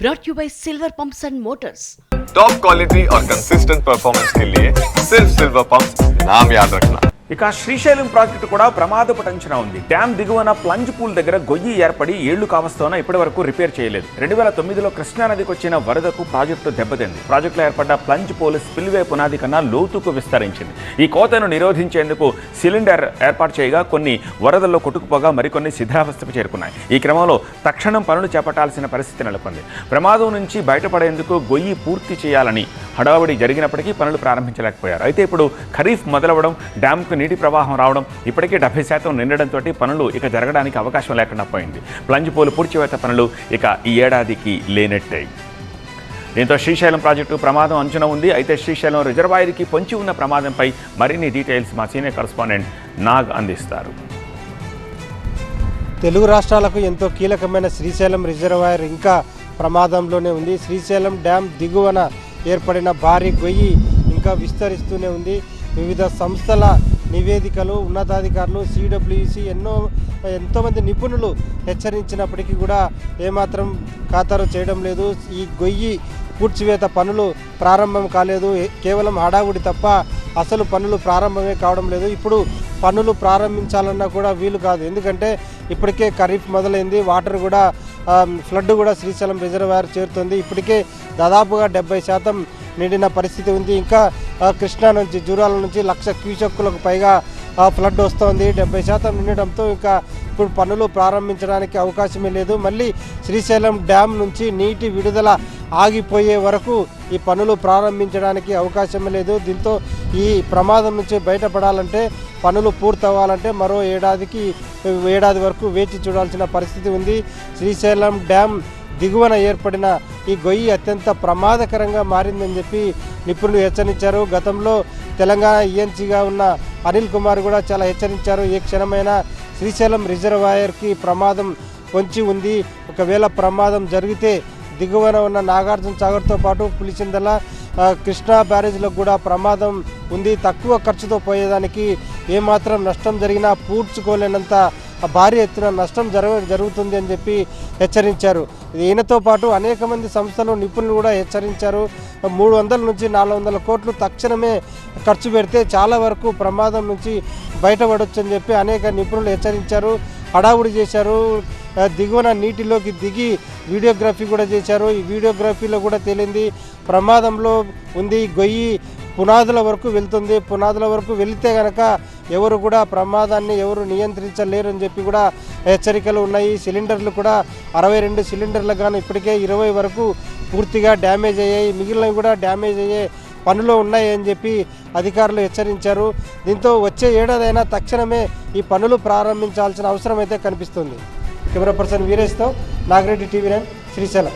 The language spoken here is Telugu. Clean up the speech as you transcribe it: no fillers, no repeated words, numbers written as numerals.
brought you by Silver Pumps and Motors. Top quality और कंसिस्टेंट परफॉर्मेंस के लिए सिर्फ सिल्वर पंप्स नाम याद रखना। ఇక శ్రీశైలం ప్రాజెక్టు కూడా ప్రమాదపు టెన్షన్ ఉంది. డ్యామ్ దిగువన ప్లంజ్ పూల్ దగ్గర గొయ్యి ఏర్పడి ఏళ్లు కావస్తోన ఇప్పటి వరకు రిపేర్ చేయలేదు. 2009లో కృష్ణానదికి వచ్చిన వరదకు ప్రాజెక్టు దెబ్బతింది. ప్రాజెక్టులో ఏర్పడ్డ ప్లంజ్ పూల్ స్పిల్వే పునాది కన్నా లోతుకు విస్తరించింది. ఈ కోతను నిరోధించేందుకు సిలిండర్ ఏర్పాటు చేయగా కొన్ని వరదల్లో కొట్టుకుపోగా మరికొన్ని శిథిలావస్థకు చేరుకున్నాయి. ఈ క్రమంలో తక్షణం పనులు చేపట్టాల్సిన పరిస్థితి నెలకొంది. ప్రమాదం నుంచి బయటపడేందుకు గొయ్యి పూర్తి చేయాలని హడావుడి జరిగినప్పటికీ పనులు ప్రారంభించలేకపోయారు. అయితే ఇప్పుడు ఖరీఫ్ మొదలవడం, డ్యామ్కు నీటి ప్రవాహం రావడం, ఇప్పటికే 70% నిండడంతో పనులు ఇక జరగడానికి అవకాశం లేకుండా పోయింది. ప్లంజ్ పూల్ పూడ్చివేత పనులు ఇక ఈ ఏడాదికి లేనట్టే. దీంతో శ్రీశైలం ప్రాజెక్టు ప్రమాదం అంచున ఉంది. అయితే శ్రీశైలం రిజర్వాయర్కి పొంచి ఉన్న ప్రమాదంపై మరిన్ని డీటెయిల్స్ మా సీనియర్ కరెస్పాండెంట్ నాగ్ అందిస్తారు. తెలుగు రాష్ట్రాలకు ఎంతో కీలకమైన శ్రీశైలం రిజర్వాయర్ ఇంకా ప్రమాదంలోనే ఉంది. శ్రీశైలం డ్యామ్ దిగువన ఏర్పడిన భారీ గొయ్యి ఇంకా విస్తరిస్తూనే ఉంది. వివిధ సంస్థల నివేదికలు, ఉన్నతాధికారులు, సిడబ్ల్యూసి ఎంతోమంది నిపుణులు హెచ్చరించినప్పటికీ కూడా ఏమాత్రం ఖాతరు చేయడం లేదు. ఈ గొయ్యి పూడ్చివేత పనులు ప్రారంభం కాలేదు. కేవలం హడావుడి తప్ప అసలు పనులు ప్రారంభమే కావడం లేదు. ఇప్పుడు పనులు ప్రారంభించాలన్నా కూడా వీలు కాదు. ఎందుకంటే ఇప్పటికే ఖరీఫ్ మొదలైంది. వాటర్ కూడా ఫ్లడ్ కూడా శ్రీశైలం రిజర్వాయర్ చేరుతుంది. ఇప్పటికే దాదాపుగా 70% నిండిన పరిస్థితి ఉంది. ఇంకా కృష్ణా నుంచి, జూరాల నుంచి 1,00,000 క్యూసెక్కులకు పైగా ఫ్లడ్ వస్తోంది. 70% నిండడంతో ఇంకా ఇప్పుడు పనులు ప్రారంభించడానికి అవకాశమే లేదు. మళ్ళీ శ్రీశైలం డ్యామ్ నుంచి నీటి విడుదల ఆగిపోయే వరకు ఈ పనులు ప్రారంభించడానికి అవకాశమే లేదు. దీంతో ఈ ప్రమాదం నుంచి బయటపడాలంటే, పనులు పూర్తవ్వాలంటే మరో ఏడాది వరకు వేచి చూడాల్సిన పరిస్థితి ఉంది. శ్రీశైలం డ్యామ్ దిగువన ఏర్పడిన ఈ గొయ్యి అత్యంత ప్రమాదకరంగా మారిందని చెప్పి నిపుణులు హెచ్చరించారు. గతంలో తెలంగాణ ఈఎన్సీగా ఉన్న అనిల్ కుమార్ కూడా చాలా హెచ్చరించారు. ఏ క్షణమైనా శ్రీశైలం రిజర్వాయర్కి ప్రమాదం పొంచి ఉంది. ఒకవేళ ప్రమాదం జరిగితే దిగువన ఉన్న నాగార్జున సాగర్తో పాటు పులిచిందల, కృష్ణా బ్యారేజ్లకు కూడా ప్రమాదం ఉంది. తక్కువ ఖర్చుతో పోయేదానికి ఏమాత్రం నష్టం జరిగినా పూడ్చుకోలేనంత భారీ ఎత్తున నష్టం జరుగుతుంది అని చెప్పి హెచ్చరించారు. ఈయనతో పాటు అనేక మంది సంస్థలు, నిపుణులు కూడా హెచ్చరించారు. 300 నుంచి 400 కోట్లు తక్షణమే ఖర్చు పెడితే చాలా వరకు ప్రమాదం నుంచి బయటపడవచ్చు అని చెప్పి అనేక నిపుణులు హెచ్చరించారు. హడావుడి చేశారు. దిగువన నీటిలోకి దిగి వీడియోగ్రఫీ కూడా చేశారు. ఈ వీడియోగ్రఫీలో కూడా తేలింది ప్రమాదంలో ఉంది. గొయ్యి పునాదుల వరకు వెళ్తుంది. పునాదుల వరకు వెళితే కనుక ఎవరు కూడా ప్రమాదాన్ని నియంత్రించలేరు అని చెప్పి కూడా హెచ్చరికలు ఉన్నాయి. సిలిండర్లు కూడా 62 సిలిండర్లు గాను ఇప్పటికే 20 వరకు పూర్తిగా డ్యామేజ్ అయ్యాయి. మిగిలినవి కూడా డ్యామేజ్ అయ్యే పనులు ఉన్నాయని చెప్పి అధికారులు హెచ్చరించారు. దీంతో వచ్చే ఏడాదైనా తక్షణమే ఈ పనులు ప్రారంభించాల్సిన అవసరం అయితే కనిపిస్తుంది. కెమెరా పర్సన్ వీరేష్తో నాగిరెడ్డి, TV9, శ్రీశైలం.